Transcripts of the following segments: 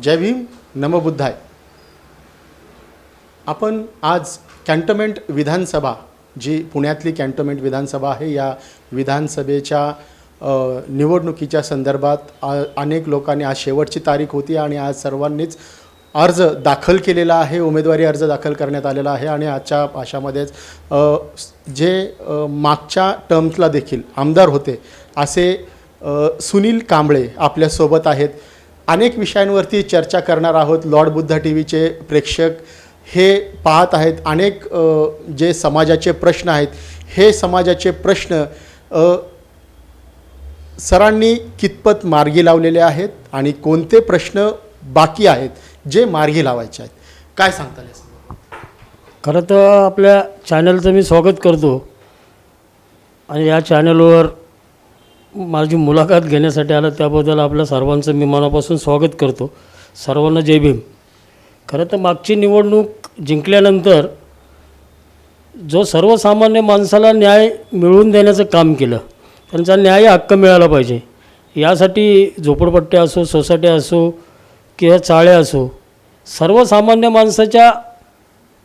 जय भीम, नमो बुद्धाय. आपण आज कॅन्टोन्मेंट विधानसभा, जी पुण्यातली कॅन्टोन्मेंट विधानसभा आहे, या विधानसभेच्या निवडणुकीच्या संदर्भात अनेक लोकांनी, आज शेवटची तारीख होती आणि आज सर्वांनीच अर्ज दाखल केलेला आहे, उमेदवारी अर्ज दाखल करण्यात आलेला आहे. आणि आजच्या भाषामध्येच जे मागच्या टर्म्सला देखील आमदार होते असे सुनील कांबळे आपल्यासोबत आहेत. अनेक विषयांवरती चर्चा करणार आहोत. लॉर्ड बुद्धा टी व्हीचे प्रेक्षक हे पाहत आहेत. अनेक जे समाजाचे प्रश्न आहेत, हे समाजाचे प्रश्न सरांनी कितपत मार्गी लावलेले आहेत आणि कोणते प्रश्न बाकी आहेत जे मार्गी लावायचे आहेत, काय सांगता येईल? खरं तर आपल्या चॅनलचं मी स्वागत करतो आणि या चॅनलवर माझी मुलाखत घेण्यासाठी आलं त्याबद्दल आपल्या सर्वांचं मी मनापासून स्वागत करतो. सर्वांना जय भीम. खरं तर मागची निवडणूक जिंकल्यानंतर जो सर्वसामान्य माणसाला न्याय मिळवून देण्याचं काम केलं, त्यांचा न्याय हक्क मिळाला पाहिजे, यासाठी झोपडपट्ट्या असो, सोसायटी असो किंवा चाळे असो, सर्वसामान्य माणसाच्या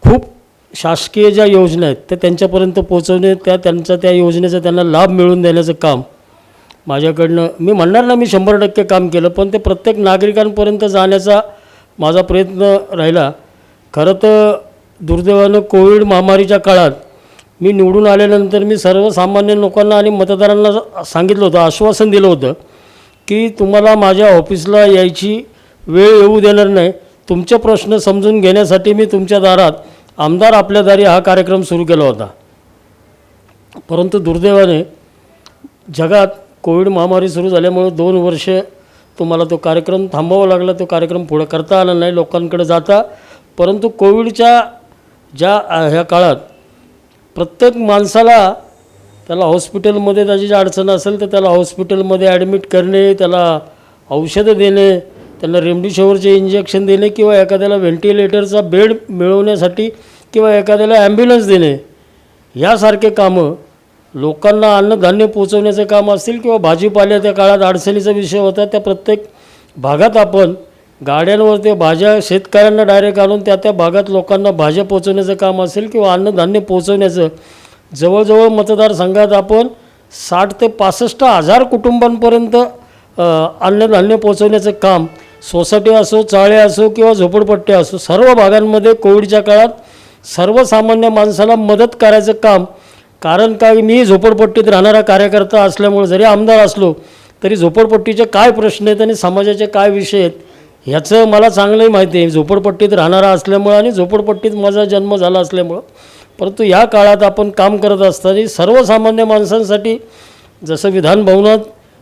खूप शासकीय ज्या योजना आहेत त्या त्यांच्यापर्यंत पोचवणे, त्या योजनेचा त्यांना लाभ मिळवून देण्याचं काम माझ्याकडनं, मी म्हणणार ना मी 100% काम केलं, पण ते प्रत्येक नागरिकांपर्यंत जाण्याचा माझा प्रयत्न राहिला. खरं तर दुर्दैवानं कोविड महामारीच्या काळात मी निवडून आल्यानंतर मी सर्वसामान्य लोकांना आणि मतदारांना सांगितलं होतं, आश्वासन दिलं होतं की तुम्हाला माझ्या ऑफिसला यायची वेळ येऊ देणार नाही. तुमचे प्रश्न समजून घेण्यासाठी मी तुमच्या दारात, आमदार आपल्या दारी, हा कार्यक्रम सुरू केला होता. परंतु दुर्दैवाने जगात कोविड महामारी सुरू झाल्यामुळे 2 वर्ष तुम्हाला तो कार्यक्रम थांबवावा लागला. तो कार्यक्रम पुढे करता आला नाही लोकांकडे जाता. परंतु कोविडच्या ह्या काळात प्रत्येक माणसाला, त्याला हॉस्पिटलमध्ये त्याची जी अडचण असेल तर त्याला हॉस्पिटलमध्ये ॲडमिट करणे, त्याला औषधं देणे, त्यांना रेमडेसिवीरचे इंजेक्शन देणे किंवा एखाद्याला व्हेंटिलेटरचा बेड मिळवण्यासाठी किंवा एखाद्याला ॲम्ब्युलन्स देणे, यासारखे कामं, लोकांना अन्नधान्य पोचवण्याचं काम असतील किंवा भाजीपाल्या, त्या काळात अडचणीचा विषय होता, त्या प्रत्येक भागात आपण गाड्यांवर ते भाज्या शेतकऱ्यांना डायरेक्ट आणून त्या भागात लोकांना भाज्या पोचवण्याचं काम असेल किंवा अन्नधान्य पोचवण्याचं, जवळजवळ मतदारसंघात आपण 60 ते 65 हजार कुटुंबांपर्यंत अन्नधान्य पोचवण्याचं काम, सोसायटी असो, चाळे असो किंवा झोपडपट्ट्या असो, सर्व भागांमध्ये कोविडच्या काळात सर्वसामान्य माणसाला मदत करायचं काम. कारण काय, मी झोपडपट्टीत राहणारा कार्यकर्ता असल्यामुळे जरी आमदार असलो तरी झोपडपट्टीचे काय प्रश्न आहेत आणि समाजाचे काय विषय आहेत ह्याचं मला चांगलंही माहिती आहे, झोपडपट्टीत राहणारा असल्यामुळं आणि झोपडपट्टीत माझा जन्म झाला असल्यामुळं. परंतु या काळात आपण काम करत असताना सर्वसामान्य माणसांसाठी, जसं विधानभवनात,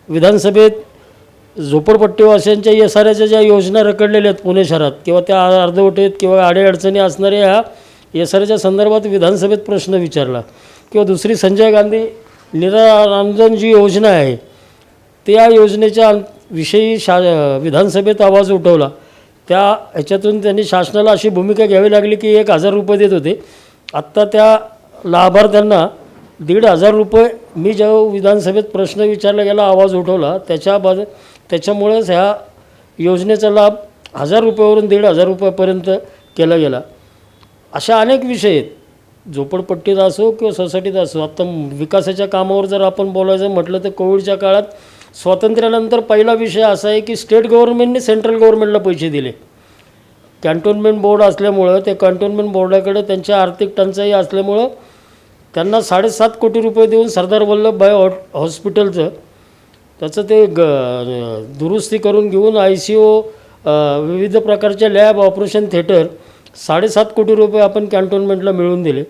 विधानसभेत झोपडपट्टीवासियांच्या एसआरच्या ज्या योजना रखडलेल्या आहेत पुणे शहरात किंवा त्या अर्धवट किंवा अडीअडचणी असणाऱ्या ह्या एसआरच्या संदर्भात विधानसभेत प्रश्न विचारला, किंवा दुसरी संजय गांधी निरारंजन जी योजना आहे त्या योजनेच्या विषयी विधानसभेत आवाज उठवला. त्या ह्याच्यातून त्यांनी शासनाला अशी भूमिका घ्यावी लागली की 1000 रुपये देत होते, आत्ता त्या लाभार्थ्यांना 1500 रुपये. मी जेव्हा विधानसभेत प्रश्न विचारला गेला, आवाज उठवला, त्याच्यामुळेच ह्या योजनेचा लाभ 1000 रुपयावरून 1500 रुपयापर्यंत केला गेला. अशा अनेक विषय आहेत, झोपडपट्टीत असो किंवा सोसायटीत असो. आत्ता विकासाच्या कामावर जर आपण बोलायचं म्हटलं तर कोविडच्या काळात स्वातंत्र्यानंतर पहिला विषय असा आहे की स्टेट गव्हर्नमेंटने सेंट्रल गव्हर्नमेंटला पैसे दिले. कॅन्टोन्मेंट बोर्ड असल्यामुळं, ते कॅन्टोन्मेंट बोर्डाकडे त्यांच्या आर्थिक टंचाई असल्यामुळं त्यांना 7.5 कोटी रुपये देऊन सरदार वल्लभभाई हॉस्पिटलचं त्याचं ते दुरुस्ती करून घेऊन ICU, विविध प्रकारच्या लॅब, ऑपरेशन थिएटर 7.5 कोटी रुपये आपण कॅन्टोन्मेंटला मिळवून दिले.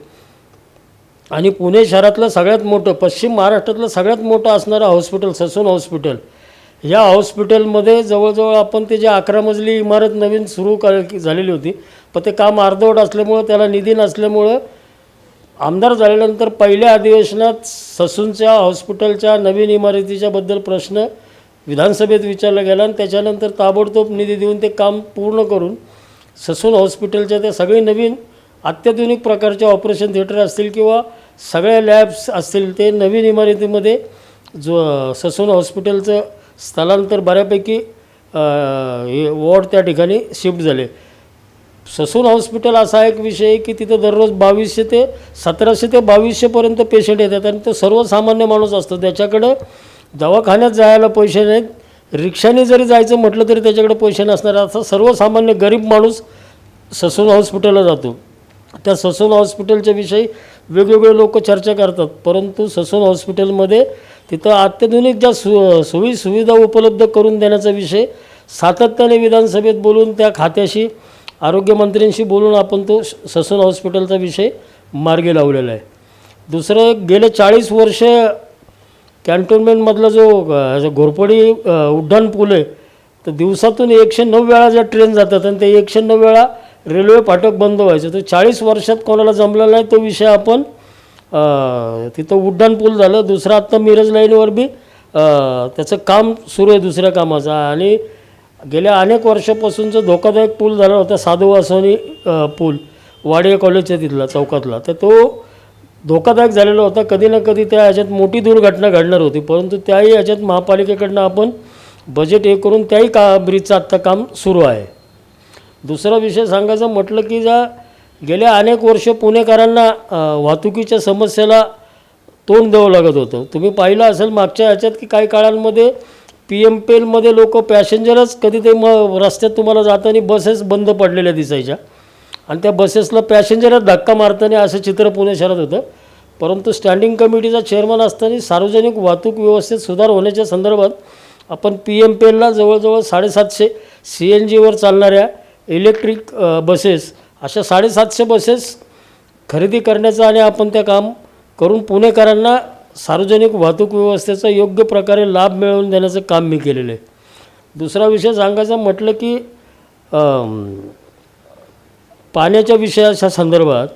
आणि पुणे शहरातलं सगळ्यात मोठं, पश्चिम महाराष्ट्रातलं सगळ्यात मोठं असणारं हॉस्पिटल ससून हॉस्पिटल, या हॉस्पिटलमध्ये जवळजवळ आपण ते जे 11 मजली इमारत नवीन सुरू झालेली होती, पण ते काम अर्धवट असल्यामुळं, त्याला निधी नसल्यामुळं, आमदार झाल्यानंतर पहिल्या अधिवेशनात ससूनच्या हॉस्पिटलच्या नवीन इमारतीच्याबद्दल प्रश्न विधानसभेत विचारला गेला आणि त्याच्यानंतर ताबडतोब निधी देऊन ते काम पूर्ण करून ससून हॉस्पिटलच्या ते सगळे नवीन अत्याधुनिक प्रकारचे ऑपरेशन थिएटर असतील किंवा सगळ्या लॅब्स असतील, ते नवीन इमारतीमध्ये जो ससून हॉस्पिटलचं स्थलांतर बऱ्यापैकी हे वॉर्ड त्या ठिकाणी शिफ्ट झाले. ससून हॉस्पिटल असा एक विषय आहे की तिथं दररोज 2200 ते 1700 ते 2200पर्यंत पेशंट येतात आणि तो सर्वसामान्य माणूस असतो. त्याच्याकडं दवाखान्यात जायला पैसे नाहीत, रिक्षाने जरी जायचं म्हटलं तरी त्याच्याकडे पैसे नसणार. असा सर्वसामान्य गरीब माणूस ससून हॉस्पिटलला जातो. त्या ससून हॉस्पिटलच्या विषयी वेगवेगळे लोक चर्चा करतात, परंतु ससून हॉस्पिटलमध्ये तिथं अत्याधुनिक ज्या सोयीसुविधा उपलब्ध करून देण्याचा विषय सातत्याने विधानसभेत बोलून त्या खात्याशी आरोग्यमंत्र्यांशी बोलून आपण तो ससून हॉस्पिटलचा विषय मार्गी लावलेला आहे. दुसरं, गेले 40 वर्ष कॅन्टोन्मेंटमधला जो घोरपडी उड्डाण पूल आहे, तर दिवसातून 109 वेळा ज्या ट्रेन जातात आणि ते 109 वेळा रेल्वे फाटक बंद व्हायचं. तर 40 वर्षात कोणाला जमलेला नाही तो विषय आपण तिथं उड्डाण पूल झालं. दुसरं आत्ता मिरज लाईनवर बी त्याचं काम सुरू आहे दुसऱ्या कामाचं. आणि गेल्या अनेक वर्षापासून जो धोकादायक पूल झाला होता साधू वासवानी पूल वाडिया कॉलेजच्या तिथला चौकातला, तर तो धोकादायक झालेला होता. कधी ना कधी त्या ह्याच्यात मोठी दुर्घटना घडणार होती, परंतु त्याही ह्याच्यात महापालिकेकडनं आपण बजेट हे करून त्याही ब्रिजचं आत्ता काम सुरू आहे. दुसरा विषय सांगायचं म्हटलं की गेल्या अनेक वर्ष पुणेकरांना वाहतुकीच्या समस्येला तोंड द्यावं लागत होतं. तुम्ही पाहिलं असेल मागच्या ह्याच्यात की काही काळांमध्ये PMPLमध्ये लोक पॅसेंजरच कधी ते रस्त्यात तुम्हाला जाताना बसेस बंद पडलेल्या दिसायच्या आणि त्या बसेसला पॅसेंजरच धक्का मारताना असं चित्र पुणे शहरात होतं. परंतु स्टँडिंग कमिटीचा चेअरमन असताना सार्वजनिक वाहतूक व्यवस्थेत सुधार होण्याच्या संदर्भात आपण PMPLला जवळजवळ 750 CNGवर चालणाऱ्या इलेक्ट्रिक बसेस अशा 750 बसेस खरेदी करण्याचं आणि आपण त्या काम करून पुणेकरांना सार्वजनिक वाहतूक व्यवस्थेचा योग्य प्रकारे लाभ मिळवून देण्याचं काम मी केलेलं आहे. दुसरा विषय सांगायचा म्हटलं की पाण्याच्या विषयाच्या संदर्भात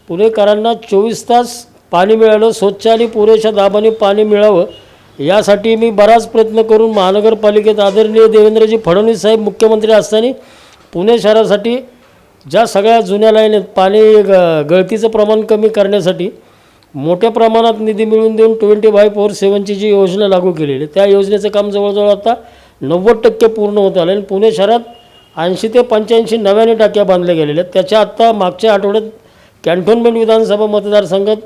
पुणेकरांना 24 तास पाणी मिळालं, स्वच्छ आणि पुरेशा दाबाने पाणी मिळावं यासाठी मी बराच प्रयत्न करून महानगरपालिकेत आदरणीय देवेंद्रजी फडणवीस साहेब मुख्यमंत्री असताना पुणे शहरासाठी ज्या सगळ्या जुन्या लाईन आहेत पाणी गळतीचं प्रमाण कमी करण्यासाठी मोठ्या प्रमाणात निधी मिळवून देऊन 24/7ची जी योजना लागू केलेली आहे, त्या योजनेचं काम जवळजवळ आता 90% पूर्ण होत आलं आणि पुणे शहरात 80 ते 85 नव्याने टाक्या बांधल्या गेलेल्या आहेत. त्याच्या आत्ता मागच्या आठवड्यात कॅन्टोन्मेंट विधानसभा मतदारसंघात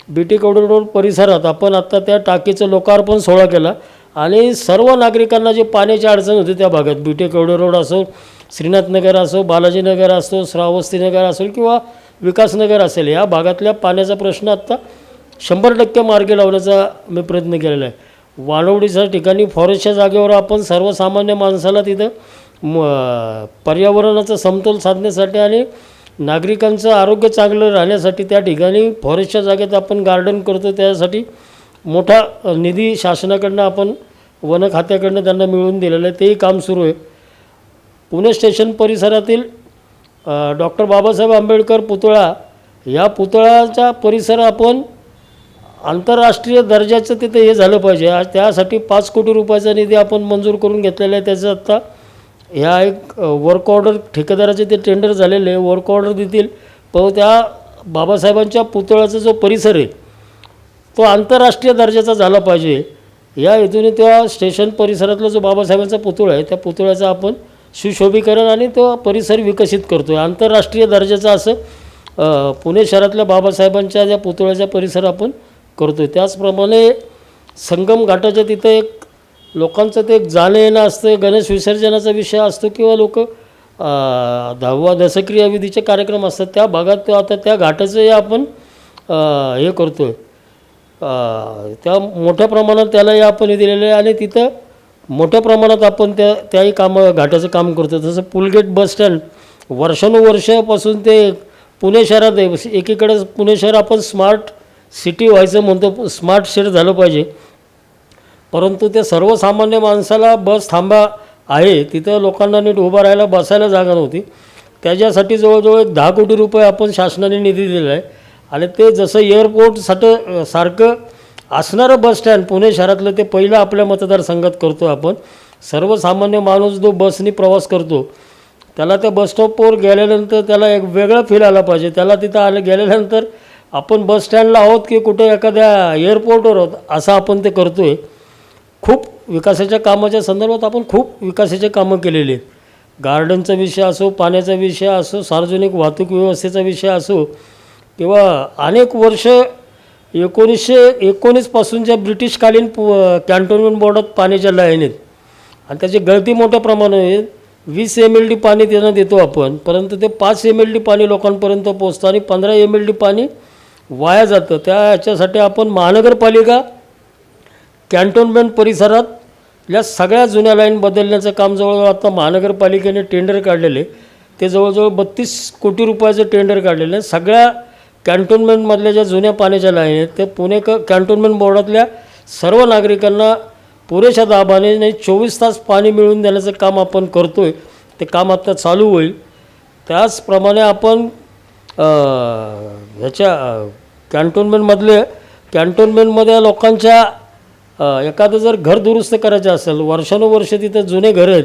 BT कवडे रोड परिसरात आपण आत्ता त्या टाकीचं लोकार्पण सोहळा केला आणि सर्व नागरिकांना जे पाण्याची अडचण होती त्या भागात BT कवडे रोड असो, श्रीनाथनगर असो, बालाजीनगर असो, श्रावस्तीनगर असेल किंवा विकासनगर असेल, या भागातल्या पाण्याचा प्रश्न आत्ता 100% मार्गी लावण्याचा मी प्रयत्न केलेला आहे. वानवडीच्या ठिकाणी फॉरेस्टच्या जागेवर आपण सर्वसामान्य माणसाला तिथं पर्यावरणाचा समतोल साधण्यासाठी आणि नागरिकांचं आरोग्य चांगलं राहण्यासाठी त्या ठिकाणी फॉरेस्टच्या जागेत आपण गार्डन करतो. त्यासाठी मोठा निधी शासनाकडनं आपण वन खात्याकडनं त्यांना मिळवून दिलेलं आहे, तेही काम सुरू आहे. पुणे स्टेशन परिसरातील डॉक्टर बाबासाहेब आंबेडकर पुतळा, या पुतळ्याचा परिसर आपण आंतरराष्ट्रीय दर्जाचं तिथे हे झालं पाहिजे. त्यासाठी 5 कोटी रुपयाचा निधी आपण मंजूर करून घेतलेला आहे. त्याचं आत्ता ह्या एक वर्क ऑर्डर ठेकेदाराचे ते टेंडर झालेले आहे, वर्क ऑर्डर देतील. पण त्या बाबासाहेबांच्या पुतळ्याचा जो परिसर आहे तो आंतरराष्ट्रीय दर्जाचा झाला पाहिजे या हेतूने त्या स्टेशन परिसरातला जो बाबासाहेबांचा पुतळा आहे त्या पुतळ्याचा आपण सुशोभीकरण आणि तो परिसर विकसित करतो आहे. आंतरराष्ट्रीय दर्जाचा असं पुणे शहरातल्या बाबासाहेबांच्या ज्या पुतळ्याचा परिसर आपण करतो आहे. त्याचप्रमाणे संगम घाटाच्या तिथं एक लोकांचं ते एक जाणं येणं असतं, गणेश विसर्जनाचा विषय असतो किंवा लोक 10वा दशक्रिया विधीचे कार्यक्रम असतात त्या भागात आता त्या घाटाचंही आपण हे करतो आहे. त्या मोठ्या प्रमाणात त्यालाही आपण हे दिलेलं आहे आणि तिथं मोठ्या प्रमाणात आपण त्याही घाटाचं काम करतो. जसं पुलगेट बसस्टँड वर्षानुवर्षापासून ते पुणे शहरात आहे. एकीकडे पुणे शहर आपण स्मार्ट सिटी व्हायचं म्हणतो, स्मार्ट शहर झालं पाहिजे, परंतु ते सर्वसामान्य माणसाला बस थांबा आहे तिथं लोकांना नीट उभं राहायला बसायला जागा नव्हती. त्याच्यासाठी जवळजवळ 10 कोटी रुपये आपण शासनाने निधी दिलेला आहे आणि ते जसं एअरपोर्ट सारखं असणारं बसस्टँड पुणे शहरातलं ते पहिलं आपल्या मतदारसंघात करतो आपण. सर्वसामान्य माणूस जो बसनी प्रवास करतो त्याला त्या बसस्टॉपवर गेल्यानंतर त्याला एक वेगळा फील आला पाहिजे. त्याला तिथं गेल्यानंतर आपण बसस्टँडला आहोत की कुठे एखाद्या एअरपोर्टवर आहोत असं आपण ते करतो आहे. खूप विकासाच्या कामाच्या संदर्भात आपण खूप विकासाचे कामं केलेली आहेत. गार्डनचा विषय असो, पाण्याचा विषय असो, सार्वजनिक वाहतूक व्यवस्थेचा विषय असो, किंवा अनेक वर्ष 1919 पासून ज्या ब्रिटिशकालीन कॅन्टोन्मेंट बोर्डात पाण्याच्या लाईन आहेत आणि त्याची गळती मोठ्या प्रमाणात आहे. 20 MLD पाणी त्यांना देतो आपण, परंतु ते 5 MLD पाणी लोकांपर्यंत पोचतं आणि 15 MLD पाणी वाया जातं. त्याच्यासाठी आपण महानगरपालिका कॅन्टोन्मेंट परिसरात या सगळ्या जुन्या लाईन बदलण्याचं काम जवळजवळ आता महानगरपालिकेने टेंडर काढलेले, ते जवळजवळ 32 कोटी रुपयाचं टेंडर काढलेलं आहे. सगळ्या कॅन्टोन्मेंटमधल्या ज्या जुन्या पाण्याच्या लाईन आहेत ते पुणे कॅन्टोन्मेंट बोर्डातल्या सर्व नागरिकांना पुरेशा दाबाने नाही 24 तास पाणी मिळवून देण्याचं काम आपण करतो आहे. ते काम आता चालू होईल. त्याचप्रमाणे आपण ह्याच्या कॅन्टोन्मेंटमध्ये लोकांच्या एखादं जर घर दुरुस्त करायचं असेल, वर्षानुवर्ष तिथं जुने घर आहेत,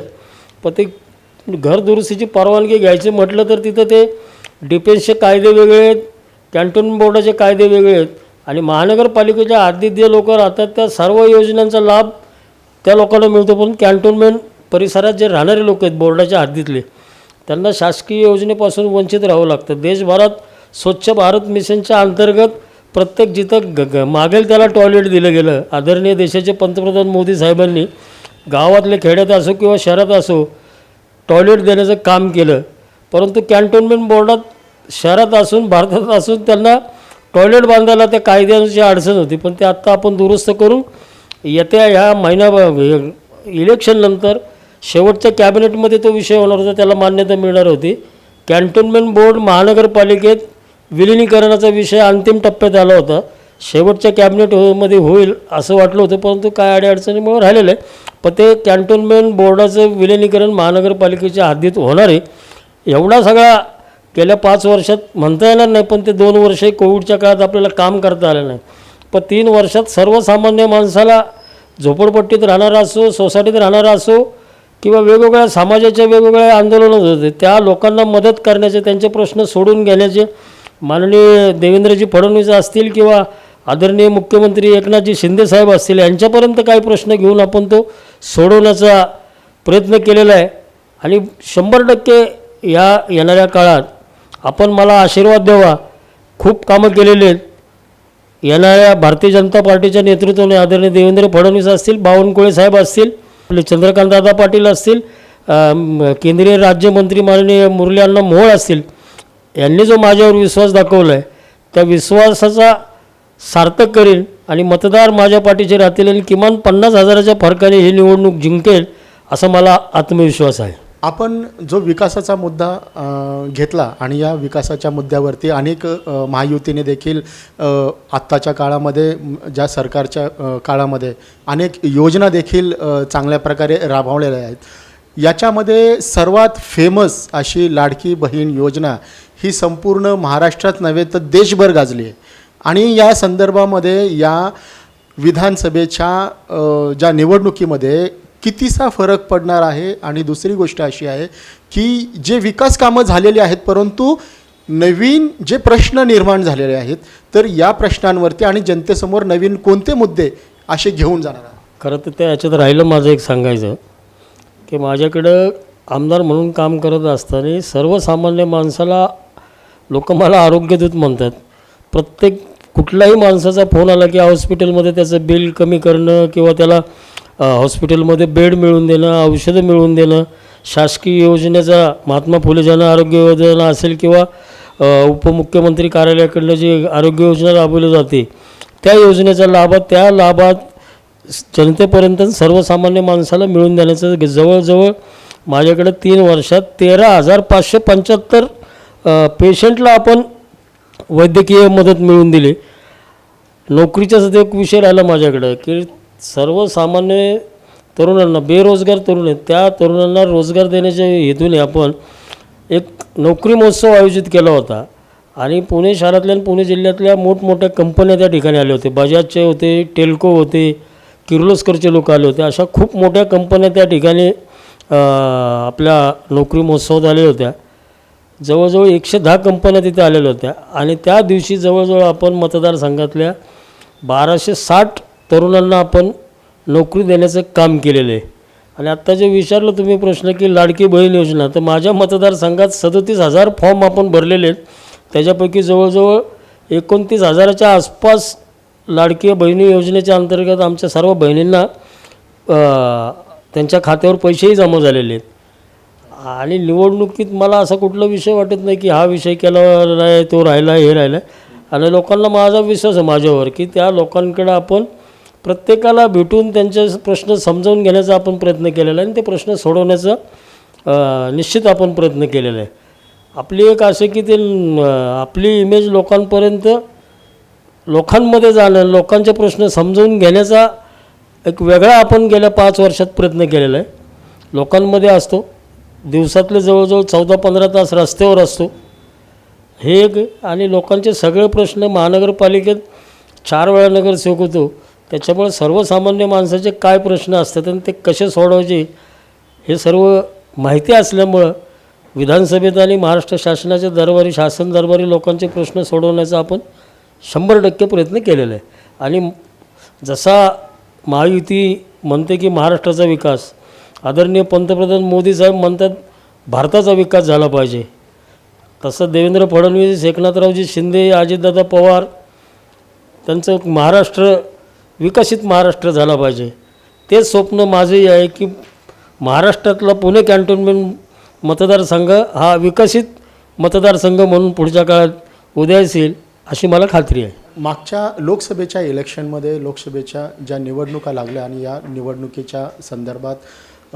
पण ते घर दुरुस्तीची परवानगी घ्यायची म्हटलं तर तिथं ते डिफेन्सचे कायदे वेगळे आहेत, कॅन्टोन्मेंट बोर्डाचे कायदे वेगळे आहेत आणि महानगरपालिकेच्या हद्दीत जे लोक राहतात त्या सर्व योजनांचा लाभ त्या लोकांना मिळतो. पण कॅन्टोन्मेंट परिसरात जे राहणारे लोक आहेत बोर्डाच्या हद्दीतले, त्यांना शासकीय योजनेपासून वंचित राहावं लागतं. देशभरात स्वच्छ भारत मिशनच्या अंतर्गत प्रत्येक जिथं मागेल त्याला टॉयलेट दिलं गेलं. आदरणीय देशाचे पंतप्रधान मोदी साहेबांनी गावातले खेड्यात असो किंवा शहरात असो टॉयलेट देण्याचं काम केलं. परंतु कॅन्टोन्मेंट बोर्डात शहरात असून भारतात असून त्यांना टॉयलेट बांधायला त्या कायद्याची अडचण होती. पण ते आत्ता आपण दुरुस्त करून येत्या ह्या इलेक्शननंतर शेवटच्या कॅबिनेटमध्ये तो विषय होणार होता, त्याला मान्यता मिळणार होती. कॅन्टोन्मेंट बोर्ड महानगरपालिकेत विलिनीकरणाचा विषय अंतिम टप्प्यात आला होता. शेवटच्या कॅबिनेटमध्ये होईल असं वाटलं होतं, परंतु काय अडीअडचणीमुळे राहिलेलं आहे. पण ते कॅन्टोन्मेंट बोर्डाचं विलिनीकरण महानगरपालिकेच्या हद्दीत होणार आहे. एवढा सगळा गेल्या 5 वर्षात म्हणता येणार नाही, पण ते 2 वर्ष कोविडच्या काळात आपल्याला काम करता आलं नाही. पण 3 वर्षात सर्वसामान्य माणसाला झोपडपट्टीत राहणारा असो, सोसायटीत राहणारा असो किंवा वेगवेगळ्या समाजाच्या वेगवेगळ्या आंदोलनं होते, त्या लोकांना मदत करण्याचे, त्यांचे प्रश्न सोडून घेण्याचे माननीय देवेंद्रजी फडणवीस असतील किंवा आदरणीय मुख्यमंत्री एकनाथजी शिंदेसाहेब असतील, यांच्यापर्यंत काही प्रश्न घेऊन आपण तो सोडवण्याचा प्रयत्न केलेला आहे. आणि 100% या येणाऱ्या काळात आपण मला आशीर्वाद द्यावा. खूप कामं केलेली आहेत. येणाऱ्या भारतीय जनता पार्टीच्या नेतृत्वाने आदरणीय देवेंद्र फडणवीस असतील, बावनकुळे साहेब असतील, आपले चंद्रकांतदादा पाटील असतील, केंद्रीय राज्यमंत्री माननीय मुरली अण्णा मोहोळ असतील, यांनी जो माझ्यावर विश्वास दाखवला आहे त्या विश्वासाचा सार्थक करेन आणि मतदार माझ्या पाठीचे राहतील आणि किमान 50,000च्या फरकाने ही निवडणूक जिंकेल असा मला आत्मविश्वास आहे. आपण जो विकासाचा मुद्दा घेतला आणि या विकासाच्या मुद्द्यावरती अनेक महायुतीने देखील आत्ताच्या काळामध्ये ज्या सरकारच्या काळामध्ये अनेक योजना देखील चांगल्या प्रकारे राबवलेल्या आहेत. याच्यामध्ये सर्वात फेमस अशी लाडकी बहीण योजना ही संपूर्ण महाराष्ट्रात नव्हे तर देशभर गाजली आहे. आणि या संदर्भामध्ये या विधानसभेच्या ज्या निवडणुकीमध्ये कितीसा फरक पडणार आहे. आणि दुसरी गोष्ट अशी आहे की जे विकास कामं झालेली आहेत परंतु नवीन जे प्रश्न निर्माण झालेले आहेत, तर या प्रश्नांवरती आणि जनतेसमोर नवीन कोणते मुद्दे असे घेऊन जाणार आहे? खरं तर त्या याच्यात राहिलं माझं एक सांगायचं की माझ्याकडं आमदार म्हणून काम करत असताना सर्वसामान्य माणसाला लोक मला आरोग्यदूत म्हणतात. प्रत्येक कुठल्याही माणसाचा फोन आला की हॉस्पिटलमध्ये त्याचं बिल कमी करणं किंवा त्याला हॉस्पिटलमध्ये बेड मिळवून देणं, औषधं मिळवून देणं, शासकीय योजनेचा महात्मा फुले जन आरोग्य योजना असेल किंवा उपमुख्यमंत्री कार्यालयाकडनं जी आरोग्य योजना राबवली जाते त्या योजनेचा लाभात जनतेपर्यंत सर्वसामान्य माणसाला मिळवून देण्याचं जवळजवळ माझ्याकडे 3 वर्षात 13,575 पेशंटला आपण वैद्यकीय मदत मिळवून दिली. नोकरीचा सुद्धा एक विषय राहिला माझ्याकडं की सर्वसामान्य तरुणांना, बेरोजगार तरुण आहेत त्या तरुणांना रोजगार देण्याच्या हेतूने आपण एक नोकरी महोत्सव आयोजित केला होता. आणि पुणे शहरातल्या आणि पुणे जिल्ह्यातल्या मोठमोठ्या कंपन्या त्या ठिकाणी आल्या होते. बजाजचे होते, टेल्को होते, किर्लोस्करचे लोक आले होते. अशा खूप मोठ्या कंपन्या त्या ठिकाणी आपल्या नोकरी महोत्सवात आल्या होत्या. जवळजवळ 110 कंपन्या तिथे आलेल्या होत्या. आणि त्या दिवशी जवळजवळ आपण मतदारसंघातल्या 1260 तरुणांना आपण नोकरी देण्याचं काम केलेलं आहे. आणि आत्ता जे विचारलं तुम्ही प्रश्न की लाडकी बहीण योजना, तर माझ्या मतदारसंघात 37,000 फॉर्म आपण भरलेले आहेत. त्याच्यापैकी जवळजवळ 29,000च्या आसपास लाडकी बहिणी योजनेच्या अंतर्गत आमच्या सर्व बहिणींना त्यांच्या खात्यावर पैसेही जमा झालेले आहेत. आणि निवडणुकीत मला असा कुठला विषय वाटत नाही की हा विषय केला आहे, तो राहिला, हे राहिला आहे. आणि लोकांना माझा विश्वास आहे माझ्यावर की त्या लोकांकडे आपण प्रत्येकाला भेटून त्यांचे प्रश्न समजावून घेण्याचा आपण प्रयत्न केलेला आहे आणि ते प्रश्न सोडवण्याचा निश्चित आपण प्रयत्न केलेला आहे. आपली एक असे की ते आपली इमेज लोकांमध्ये जाणं, लोकांचे प्रश्न समजावून घेण्याचा एक वेगळा आपण गेल्या 5 वर्षात प्रयत्न केलेला आहे. लोकांमध्ये असतो, दिवसातले जवळजवळ 14-15 तास रस्त्यावर असतो, हे एक. आणि लोकांचे सगळे प्रश्न महानगरपालिकेत 4 वेळा नगरसेवक होतो, त्याच्यामुळे सर्वसामान्य माणसाचे काय प्रश्न असतात आणि ते कसे सोडवायचे हे सर्व माहिती असल्यामुळं विधानसभेत आणि महाराष्ट्र शासनाच्या दरबारी, शासन दरबारी लोकांचे प्रश्न सोडवण्याचा आपण 100% प्रयत्न केलेला आहे. आणि जसा महायुती म्हणते की महाराष्ट्राचा विकास, आदरणीय पंतप्रधान मोदी साहेब म्हणतात भारताचा विकास झाला पाहिजे, तसं देवेंद्र फडणवीस, एकनाथरावजी शिंदे, अजितदादा पवार त्यांचं महाराष्ट्र विकसित महाराष्ट्र झाला पाहिजे. तेच स्वप्न माझंही आहे की महाराष्ट्रातला पुणे कॅन्टोन्मेंट मतदारसंघ हा विकसित मतदारसंघ म्हणून पुढच्या काळात उदयास येईल अशी मला खात्री आहे. मागच्या लोकसभेच्या इलेक्शनमध्ये लोकसभेच्या ज्या निवडणुका लागल्या आणि या निवडणुकीच्या संदर्भात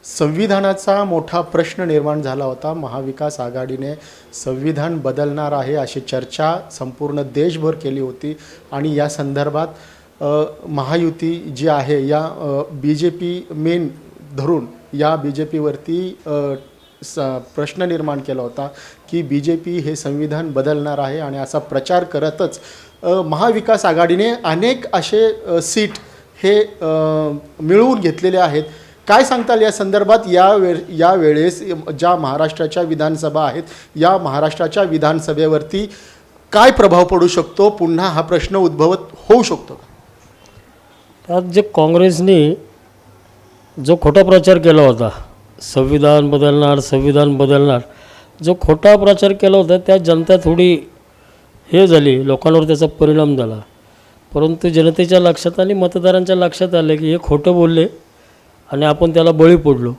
संविधानाचा मोठा प्रश्न निर्माण झाला होता. महाविकास आघाडीने संविधान बदलणार आहे अशी चर्चा संपूर्ण देशभर केली होती आणि या संदर्भात महायुती जी आहे या BJP मेन धरून या BJPवरती प्रश्न निर्माण केला होता की BJP हे संविधान बदलणार आहे आणि असा प्रचार करतच महाविकास आघाडीने अनेक असे सीट हे मिळवून घेतलेले आहेत. काय सांगताल या संदर्भात? या वेळेस ज्या महाराष्ट्राच्या विधानसभा आहेत, या महाराष्ट्राच्या विधानसभेवरती काय प्रभाव पडू शकतो? पुन्हा हा प्रश्न उद्भवत होऊ शकतो का? त्यात जे काँग्रेसने जो खोटा प्रचार केला होता, संविधान बदलणार, जो खोटा प्रचार केला होता, त्या जनता थोडी हे झाली, लोकांवर त्याचा परिणाम झाला. परंतु जनतेच्या लक्षात आणि मतदारांच्या लक्षात आलं की हे खोटं बोलले आणि आपण त्याला बळी पडलो.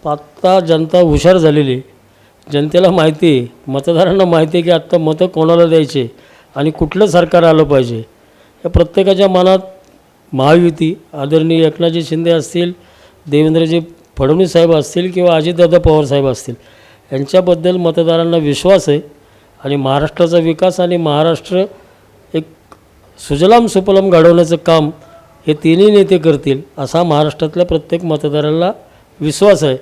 आत्ता जनता हुशार झालेली, जनतेला माहिती आहे, मतदारांना माहिती आहे की आत्ता मतं कोणाला द्यायचे आणि कुठलं सरकार आलं पाहिजे. या प्रत्येकाच्या मनात महायुती, आदरणीय एकनाथजी शिंदे असतील, देवेंद्रजी फडणवीस साहेब असतील किंवा अजितदादा पवार साहेब असतील, यांच्याबद्दल मतदारांना विश्वास आहे. आणि महाराष्ट्राचा विकास आणि महाराष्ट्र एक सुजलाम सुफलाम घडवण्याचं काम हे तिन्ही नेते करतील असा महाराष्ट्रातल्या प्रत्येक मतदाराला विश्वास आहे.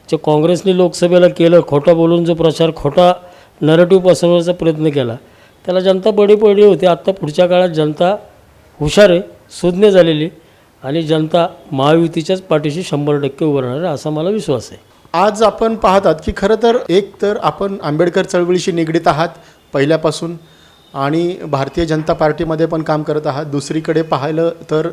जे काँग्रेसने लोकसभेला केलं, खोटा बोलून जो प्रचार, खोटा नरेटिव्ह पसरवण्याचा प्रयत्न केला, त्याला जनता बळी पडली होती. आत्ता पुढच्या काळात जनता हुशार आहे, सुज्ञ झालेली, आणि जनता महायुतीच्याच पाठीशी 100% उभं राहणार आहे असा मला विश्वास आहे. आज आपण पाहतात की खरं तर एक तर आपण आंबेडकर चळवळीशी निगडीत आहात पहिल्यापासून आणि भारतीय जनता पार्टीमध्ये पण काम करत आहात. दुसरीकडे पाहिलं तर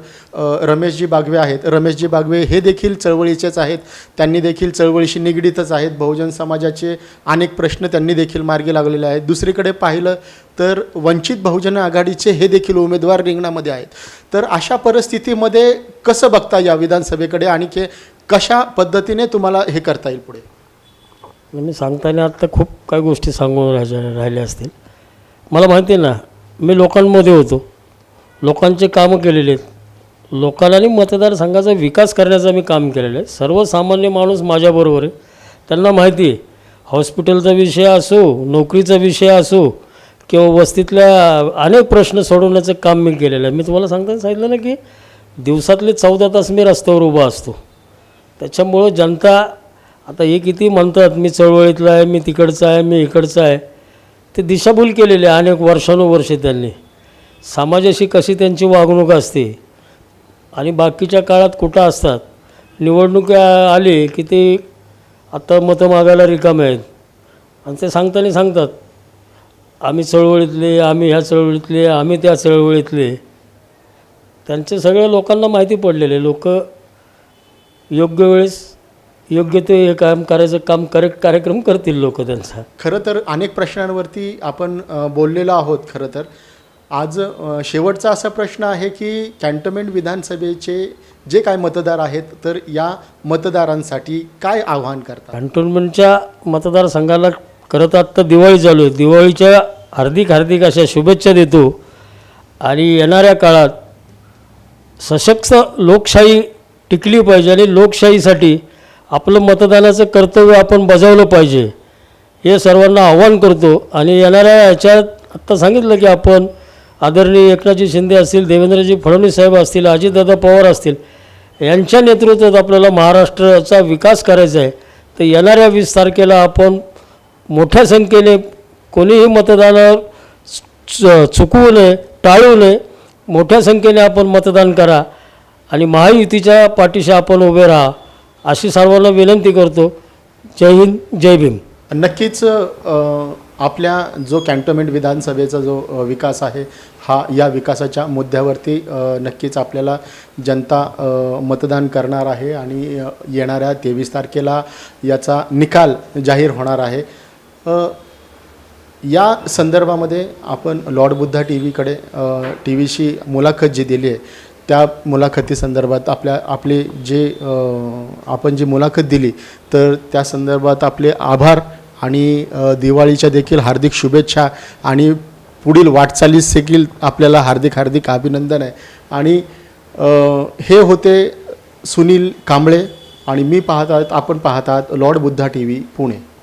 रमेशजी बागवे आहेत. रमेशजी बागवे हे देखील चळवळीचेच आहेत, त्यांनी देखील चळवळीशी निगडीतच आहेत. बहुजन समाजाचे अनेक प्रश्न त्यांनी देखील मार्गी लागलेले आहेत. दुसरीकडे पाहिलं तर वंचित बहुजन आघाडीचे हे देखील उमेदवार रिंगणामध्ये आहेत. तर अशा परिस्थितीमध्ये कसं बघता या विधानसभेकडे आणि कशा पद्धतीने तुम्हाला हे करता येईल पुढे? मी सांगताना आत्ता खूप काही गोष्टी सांगून राहिल्या असतील. मला माहिती आहे ना, मी लोकांमध्ये होतो, लोकांचे कामं केलेले आहेत, लोकांना आणि मतदारसंघाचा विकास करण्याचं मी काम केलेलं आहे. सर्वसामान्य माणूस माझ्याबरोबर आहे, त्यांना माहिती आहे. हॉस्पिटलचा विषय असो, नोकरीचा विषय असो किंवा वस्तीतल्या अनेक प्रश्न सोडवण्याचं काम मी केलेलं आहे. मी तुम्हाला सांगितलं ना की दिवसातले 14 तास मी रस्त्यावर उभा असतो. त्याच्यामुळं जनता आता हे किती म्हणतात मी चळवळीतला आहे, मी तिकडचा आहे, मी इकडचा आहे, ते दिशाभूल केलेले अनेक वर्षानुवर्षे. त्यांनी समाजाशी कशी त्यांची वागणूक असते आणि बाकीच्या काळात कुठं असतात, निवडणूक आली की ते आत्ता मतं मागायला रिकामे आहेत आणि ते सांगतात आम्ही चळवळीतले, आम्ही ह्या चळवळीतले, आम्ही त्या चळवळीतले. त्यांचे सगळ्या लोकांना माहिती पडलेले लोक योग्य वेळेस योग्य ते हे काम करायचं काम कार्यक्रम करतील लोक त्यांचा. खरं तर अनेक प्रश्नांवरती आपण बोललेलो आहोत. खरं तर आज शेवटचा असा प्रश्न आहे की कॅन्टोन्मेंट विधानसभेचे जे काय मतदार आहेत तर या मतदारांसाठी काय आव्हान करतात? कॅन्टोन्मेंटच्या मतदारसंघाला खरं तर आत्ता दिवाळी चालू आहे. दिवाळीच्या हार्दिक हार्दिक अशा शुभेच्छा देतो आणि येणाऱ्या काळात सशक्त लोकशाही टिकली पाहिजे आणि लोकशाहीसाठी आपलं मतदानाचं कर्तव्य आपण बजावलं पाहिजे हे सर्वांना आव्हान करतो. आणि येणाऱ्या ह्याच्यात आत्ता सांगितलं की आपण आदरणीय एकनाथजी शिंदे असतील, देवेंद्रजी फडणवीस साहेब असतील, अजितदादा पवार असतील यांच्या नेतृत्वात आपल्याला महाराष्ट्राचा विकास करायचा आहे. तर येणाऱ्या 20 तारखेला आपण मोठ्या संख्येने कोणीही मतदानावर चुकवू नये, टाळू नये. मोठ्या संख्येने आपण मतदान करा आणि महायुतीच्या पाठीशी आपण उभे राहा अशी सर्वांना विनंती करतो. जय हिंद, जय भीम. नक्कीच आपल्या जो कॅन्टोन्मेंट विधानसभेचा जो विकास आहे हा या विकासाच्या मुद्द्यावरती नक्कीच आपल्याला जनता मतदान करणार आहे आणि येणाऱ्या 23 तारखेला याचा निकाल जाहीर होणार आहे. या संदर्भामध्ये आपण लॉर्ड बुद्धा टी व्हीशी मुलाखत जी दिली आहे त्या मुलाखतीसंदर्भात आपले जे आपण जी मुलाखत दिली तर त्या संदर्भात आपले आभार आणि दिवाळीच्या देखील हार्दिक शुभेच्छा आणि पुढील वाटचालीस देखील आपल्याला हार्दिक हार्दिक अभिनंदन आहे. आणि हे होते सुनील कांबळे आणि आपण पाहत आहात Lord Buddha T V Pune.